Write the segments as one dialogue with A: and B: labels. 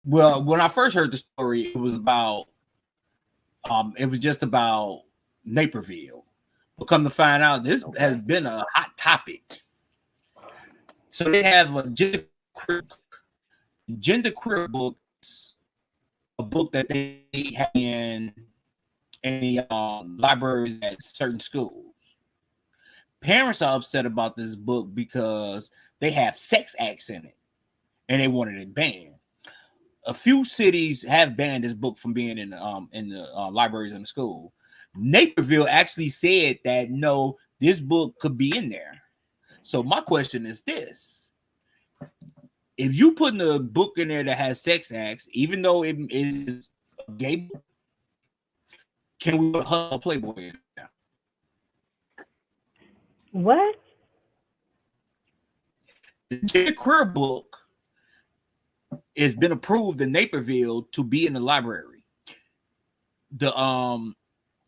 A: Well, when I first heard the story, it was just about Naperville. But come to find out, this has been a hot topic. So they have a gender queer book, a book that they have in the libraries at certain schools. Parents are upset about this book because they have sex acts in it, and they wanted it banned. A few cities have banned this book from being in the libraries in the school. Naperville actually said that no, this book could be in there. So my question is this: if you put a book in there that has sex acts, even though it is a gay book, can we put Hustle Playboy in there?
B: What?
A: The Jay Queer book has been approved in Naperville to be in the library. The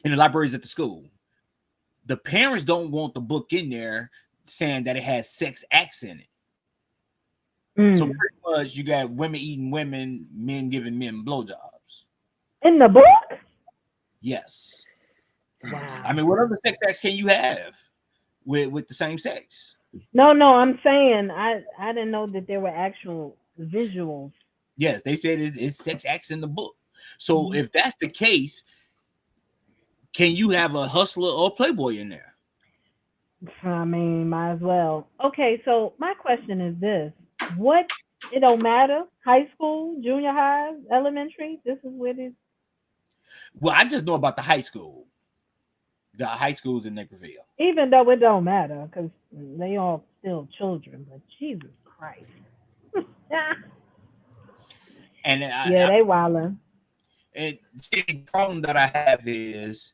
A: in the libraries at the school. The parents don't want the book in there saying that it has sex acts in it. So
B: Mm.
A: pretty much you got women eating women, men giving men blowjobs.
B: In the book?
A: Yes. I
B: Wow.
A: mean, what other sex acts can you have with the same sex?
B: No, no, I'm saying I didn't know that there were actual visuals.
A: Yes, they said it's sex acts in the book. So
B: Mhm.
A: if that's the case, can you have a hustler or playboy in there?
B: I mean, might as well. Okay, so my question is this: what? It don't matter. High school, junior high, elementary. This is where this.
A: Well, I just know about the high school. The high schools in Naperville.
B: Even though it don't matter, because they all still children. But Jesus Christ.
A: And
B: Yeah, they wildin'.
A: see, the problem that I have is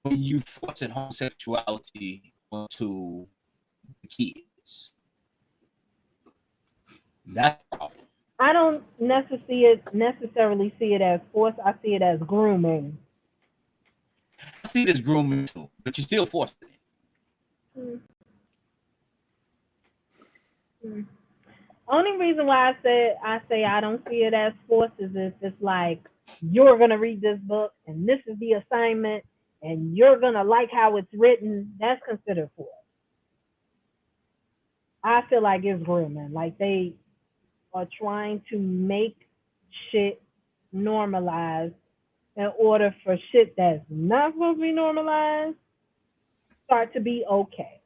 A: when you forcing homosexuality onto the kids. That's the problem.
B: I don't necessarily see it as force. I see it as grooming.
A: I see this grooming too, but you're still forcing it.
B: Mm, mm. Only reason why I say I don't see it as force is if it's like you're gonna read this book and this is the assignment and you're gonna like how it's written. That's considered force. I feel like it's grooming. Like they are trying to make shit normalized in order for shit that's not supposed to be normalized start to be okay.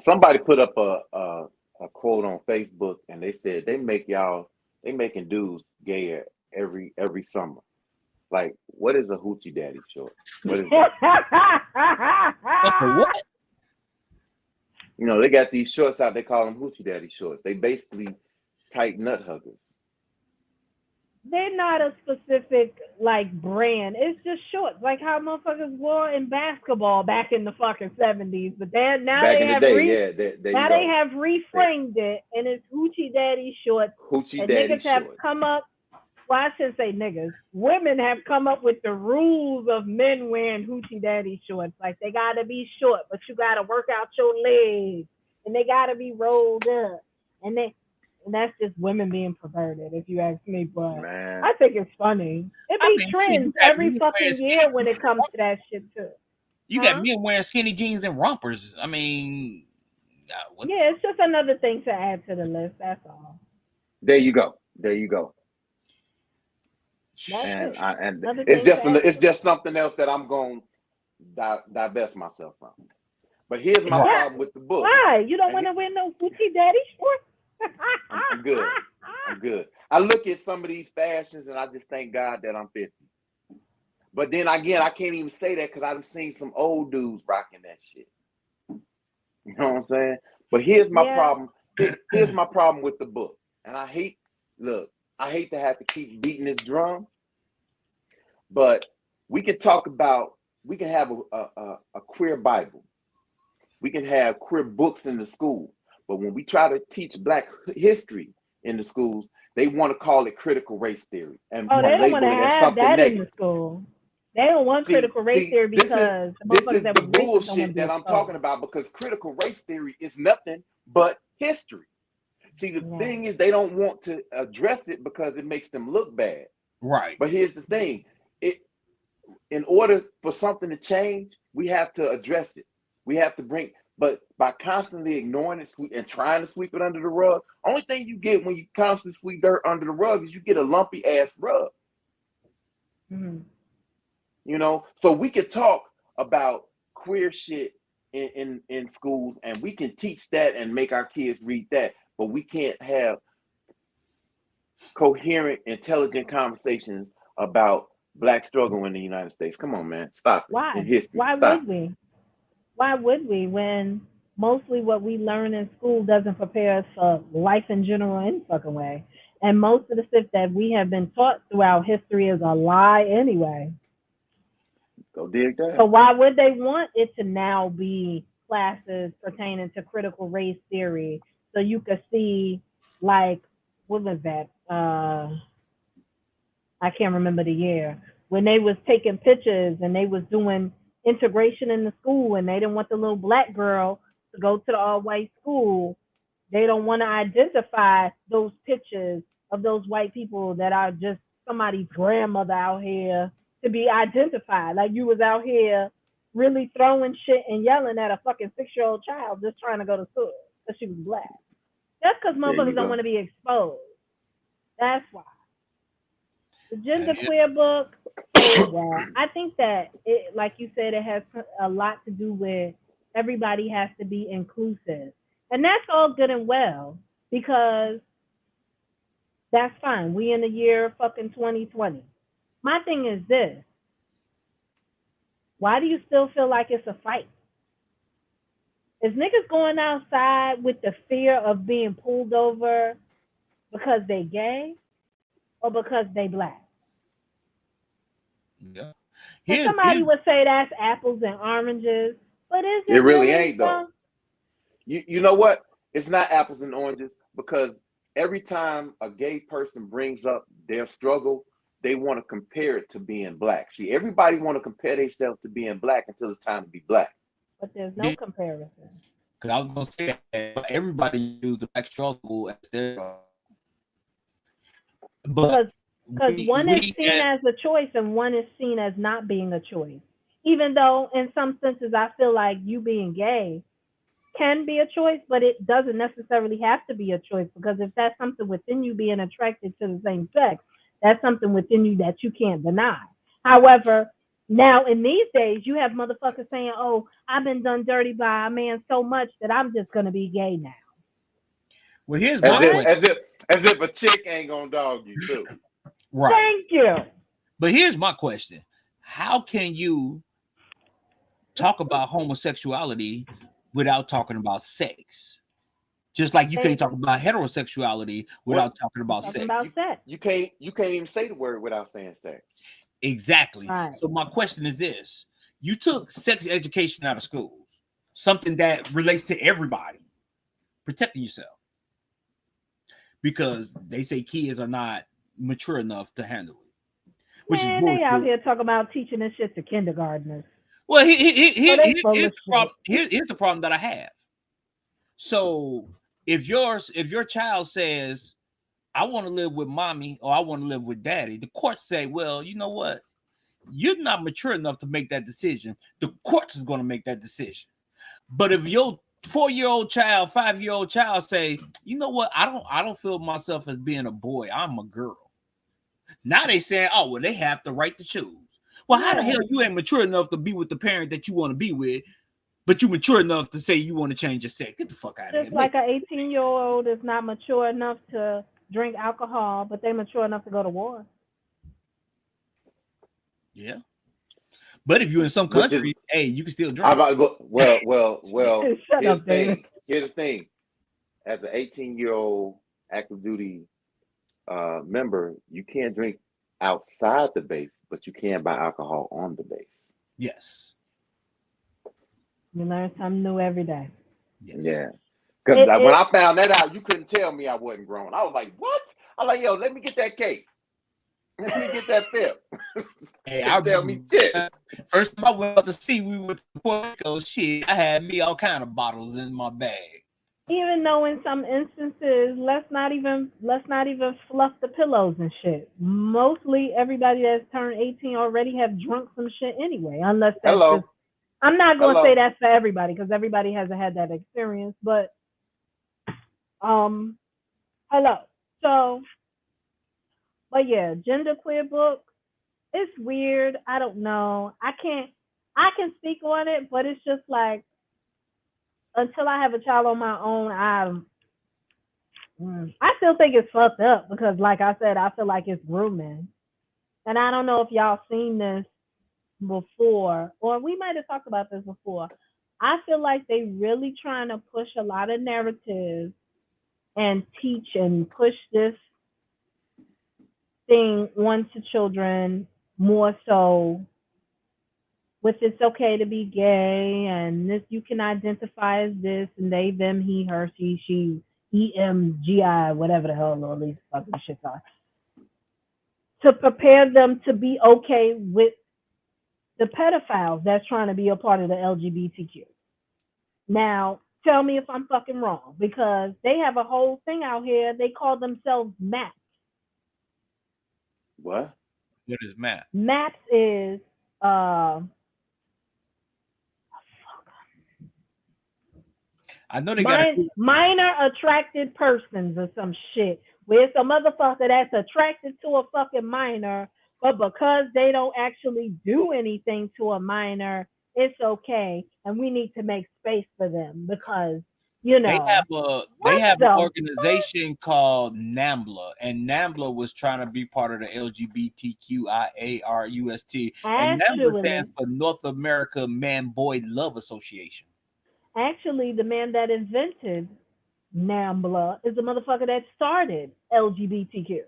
C: Somebody put up a quote on Facebook, and they said they making dudes gayer every summer. Like, what is a hoochie daddy short? What is that?
A: That's the what?
C: You know, they got these shorts out. They call them hoochie daddy shorts. They basically tight nut huggers.
B: They're not a specific like brand. It's just shorts, like how motherfuckers wore in basketball back in the fucking 70s. But then
C: Back in the day, yeah. There you
B: now they
C: go.
B: have
C: They,
B: reframed it, and it's hoochie daddy shorts.
C: hoochie
B: And
C: daddy
B: niggas have
C: shorts.
B: come up. Well, I shouldn't say niggas. Women have come up with the rules of men wearing hoochie daddy shorts. Like they gotta be short, but you gotta work out your legs, and they gotta be rolled up, and they and that's just women being perverted, if you ask me. But
C: Man,
B: I think it's funny. It
A: I
B: be
A: mean, shit, you
B: trends
A: got
B: every
A: men wearing
B: fucking
A: skinny
B: year when
A: jeans
B: it
A: and
B: comes to that shit too.
A: you got
B: Huh?
A: men wearing skinny jeans and rompers. I mean, what the
B: Yeah,
A: fuck?
B: it's just another thing to add to the list. That's all.
C: there you go. There you go.
B: That's it.
C: And
B: Another thing to add to
C: it's
B: the
C: just something else that I'm going to divest myself from. But here's my
A: Right.
B: Why?
C: problem with the book.
B: Why? You don't
C: And
B: want to wear no Gucci daddy shorts?
C: I'm good. I'm good. I look at some of these fashions and I just thank God that I'm 50. But then again, I can't even say that because I've seen some old dudes rocking that shit. You know what I'm saying? But here's my
B: Yeah.
C: problem. Here's my problem with the book. And look, I hate to have to keep beating this drum, but we can talk about, we can have a queer Bible. We can have queer books in the school. But when we try to teach Black history in the schools, they want to call it critical race theory and
B: Oh,
C: want
B: they
C: to
B: don't want to
C: label it as
B: have
C: something
B: that in the
C: negative.
B: school. They don't want critical race
C: See,
B: theory because the
C: this
B: motherfuckers
C: is
B: that
C: the
B: was racist don't want
C: bullshit
B: to be
C: that I'm talking
B: exposed.
C: about because critical race theory is nothing but history. See, the
B: Yeah.
C: thing is, they don't want to address it because it makes them look bad.
A: Right.
C: But here's the thing: in order for something to change, we have to address it. We have to bring. But by constantly ignoring it and trying to sweep it under the rug, only thing you get when you constantly sweep dirt under the rug is you get a lumpy ass rug.
B: Mhm.
C: You know, so we could talk about queer shit in schools, and we can teach that and make our kids read that, but we can't have coherent, intelligent conversations about Black struggle in the United States. Come on, man, stop it.
B: Why?
C: In history,
B: Why
C: stop.
B: would we? Why would we when mostly what we learn in school doesn't prepare us for life in general any fucking way? And most of the stuff that we have been taught throughout history is a lie anyway.
C: Go dig that.
B: So why would they want it to now be classes pertaining to critical race theory? So you could see, like, what was that? I can't remember the year when they was taking pictures and they was doing integration in the school, and they didn't want the little black girl to go to the all white school. They don't want to identify those pictures of those white people that are just somebody's grandmother out here to be identified. Like you was out here really throwing shit and yelling at a fucking 6-year-old child just trying to go to school because she was black. That's because motherfuckers don't want to be exposed. That's why. The genderqueer book, I think that it, like you said, it has a lot to do with everybody has to be inclusive. And that's all good and well because that's fine. We in the year fucking 2020. My thing is this. Why do you still feel like it's a fight? Is niggas going outside with the fear of being pulled over because they gay or because they black?
A: Yeah.
B: And somebody would say that's apples and oranges, but is it
C: really ain't though.
B: So?
C: You know what? It's not apples and oranges because every time a gay person brings up their struggle, they want to compare it to being black. See, everybody want to compare themselves to being black until it's time to be black.
B: But there's no comparison.
A: Because I was going to say that everybody use the black struggle as their
B: but because one is seen as a choice and one is seen as not being a choice. Even though in some senses I feel like you being gay can be a choice, but it doesn't necessarily have to be a choice because if that's something within you being attracted to the same sex, that's something within you that you can't deny. However, now in these days, you have motherfuckers saying, oh, I've been done dirty by a man so much that I'm just going to be gay now.
A: Well, here's my question.
C: As if a chick ain't going to dog you too.
A: Right.
B: Thank you.
A: But here's my question. How can you talk about homosexuality without talking about sex? Just like you can't talk about heterosexuality without talking about sex.
C: You can't even say the word without saying sex.
A: Exactly. Right. So my question is this. You took sex education out of schools, something that relates to everybody. Protecting yourself. Because they say kids are not mature enough to handle it.
B: Which is bullshit. They out here talking about teaching this shit to kindergartners.
A: Well, here's the problem that I have. So if your child says, I want to live with mommy or I want to live with daddy, the courts say, well, you know what? You're not mature enough to make that decision. The courts is going to make that decision. But if your 4-year-old child, 5-year-old child say, you know what? I don't feel myself as being a boy. I'm a girl. Now they saying, oh, well, they have the right to choose. Well, how the hell you ain't mature enough to be with the parent that you want to be with, but you mature enough to say you want to change your sex? Get the fuck out of here.
B: Just like an 18-year-old is not mature enough to drink alcohol, but they mature enough to go to war.
A: Yeah. But if you're in some country, hey, you can still drink.
C: Well.
B: Shut up, David.
C: Here's the thing. As an 18-year-old active duty member, you can't drink outside the base, but you can buy alcohol on the base.
A: Yes.
B: You learn something new every day.
C: Yes. Yeah. Because when I found that out, you couldn't tell me I wasn't grown. I was like, what? I was like, yo, let me get that cake. Let me get that fifth.
A: Hey, I'll tell me shit. First time I went out to see, we went to Puerto Rico. Shit, I had me all kind of bottles in my bag.
B: Even though in some instances, let's not even fluff the pillows and shit. Mostly everybody that's turned 18 already have drunk some shit anyway, unless that's just.
C: Hello,
B: I'm not going to say
C: hello.
B: that's for everybody because everybody hasn't had that experience, but um, hello. So, but yeah, genderqueer book. It's weird. I don't know. I can speak on it, but it's just like until I have a child on my own, I still think it's fucked up because, like I said, I feel like it's grooming. And I don't know if y'all seen this before, or we might have talked about this before. I feel like they really trying to push a lot of narratives and teach and push this thing onto children more so with it's okay to be gay and this you can identify as this and they, them, he, her, she, EMGI, whatever the hell all these fucking shits are. To prepare them to be okay with the pedophiles that's trying to be a part of the LGBTQ. Now, tell me if I'm fucking wrong because they have a whole thing out here. They call themselves MAPS.
C: What?
A: What is Matt?
B: MAPS is uh
A: I know they got a
B: minor attracted persons or some shit. Where it's a motherfucker that's attracted to a fucking minor, but because they don't actually do anything to a minor, it's okay. And we need to make space for them because, you
A: they
B: know, what
A: have an
B: the fuck?
A: organization called NAMBLA, and NAMBLA was trying to be part of the LGBTQIARUST, and NAMBLA
B: Actually,
A: stands for North America Man Boy Love Association.
B: actually, the man that invented NAMBLA is the motherfucker that started LGBTQ.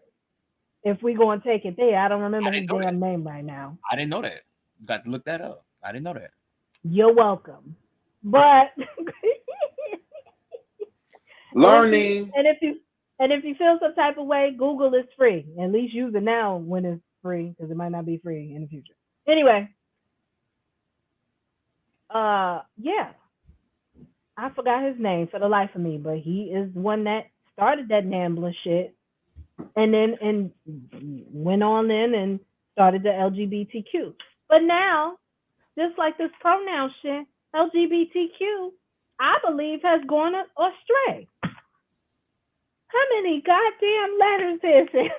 B: If we go and take it there, I don't remember
A: I
B: his
A: didn't know that.
B: damn name right now.
A: I didn't know that. Got to look that up. I didn't know that.
B: You're welcome. But and if you
C: Learning.
B: and if you and if you feel some type of way, Google is free. At least use it now when it's free, because it might not be free in the future. Anyway, yeah, I forgot his name for the life of me, but he is one that started that Nambla shit, and then and went on in and started the LGBTQ. But now, just like this pronoun shit, LGBTQ, I believe has gone astray. How many goddamn letters is it?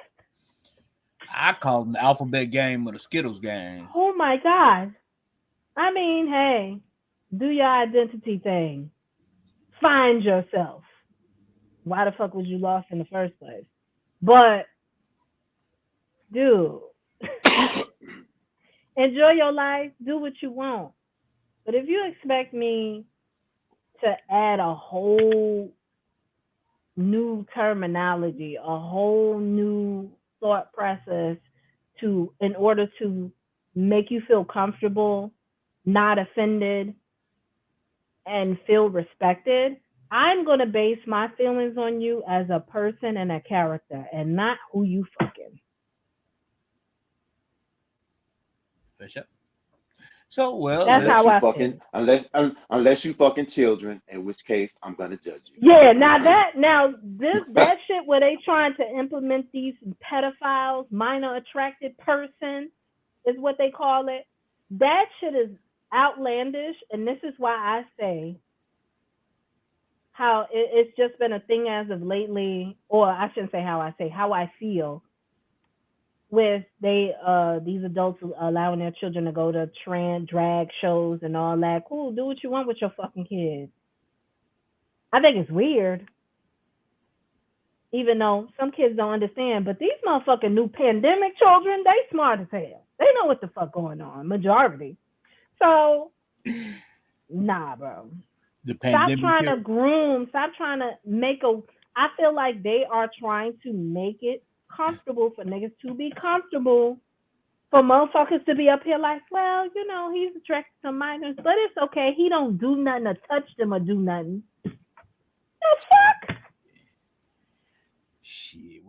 A: I call them the alphabet game or the Skittles game.
B: Oh my God. I mean, hey, do your identity thing. Find yourself. Why the fuck was you lost in the first place? But, dude, enjoy your life. Do what you want. But if you expect me to add a whole new terminology, a whole new thought process to in order to make you feel comfortable, not offended, and feel respected, I'm gonna base my feelings on you as a person and a character and not who you fucking.
A: For sure. So, well,
B: That's
C: Unless
B: how
C: you
B: I
C: fucking
B: feel.
C: unless you fucking children, in which case I'm gonna judge you.
B: Yeah, now that shit where they trying to implement these pedophiles, minor attracted person is what they call it. That shit is outlandish, and this is why I say how it's just been a thing as of lately, or I shouldn't say how I say how I feel with these adults allowing their children to go to drag shows and all that. Cool, do what you want with your fucking kids. I think it's weird, even though some kids don't understand. But these motherfucking new pandemic children, they smart as hell. They know what the fuck going on, majority. So, nah, bro.
A: the
B: Stop
A: pandemic
B: trying
A: here.
B: to groom. Stop trying to make a. I feel like they are trying to make it comfortable for niggas to be comfortable. For motherfuckers to be up here like, well, you know, he's attracted to minors, but it's okay. He don't do nothing or touch them or do nothing. The fuck?
A: Shit.